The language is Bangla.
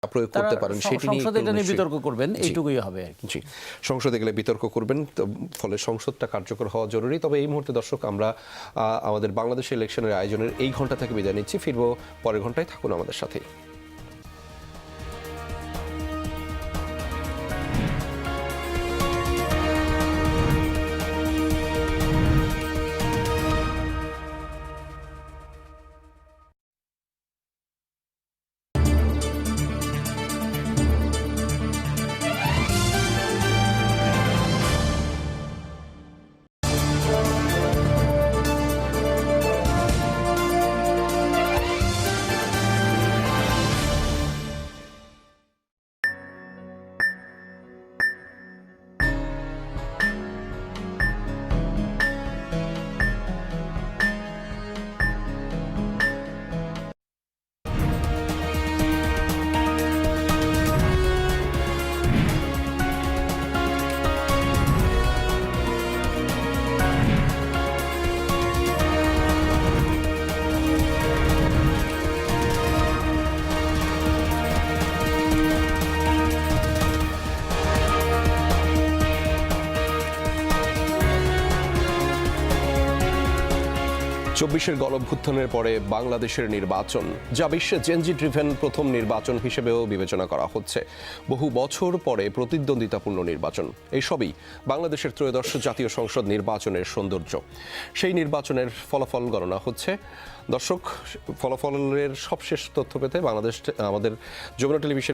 প্রয়োগ করতে পারেন সেটি নিয়ে সংসদে এটা নিয়ে বিতর্ক করবেন, এইটুকুই হবে আর কি। জি, সংসদে গেলে বিতর্ক করবেন, ফলে সংসদটা কার্যকর হওয়া জরুরি। তবে এই মুহূর্তে দর্শক আমরা আমাদের বাংলাদেশ ইলেকশনের আয়োজনের এই ঘন্টা থেকে বিদায় নিচ্ছি। ফিরবো পরের ঘন্টায়, থাকুন আমাদের সাথেই। 24-এর গণঅভ্যুত্থানের পরে বাংলাদেশের নির্বাচন, যা বিশ্বে জেনজি ড্রিভেন প্রথম নির্বাচন হিসেবেও বিবেচনা করা হচ্ছে। বহু বছর পরে প্রতিদ্বন্দ্বিতাপূর্ণ নির্বাচন, এইসবই বাংলাদেশের ত্রয়োদশ জাতীয় সংসদ নির্বাচনের সৌন্দর্য। সেই নির্বাচনের ফলাফল গণনা হচ্ছে। দর্শক, ফলাফলের সবশেষ তথ্য পেতে আমাদের যমুনা টেলিভিশন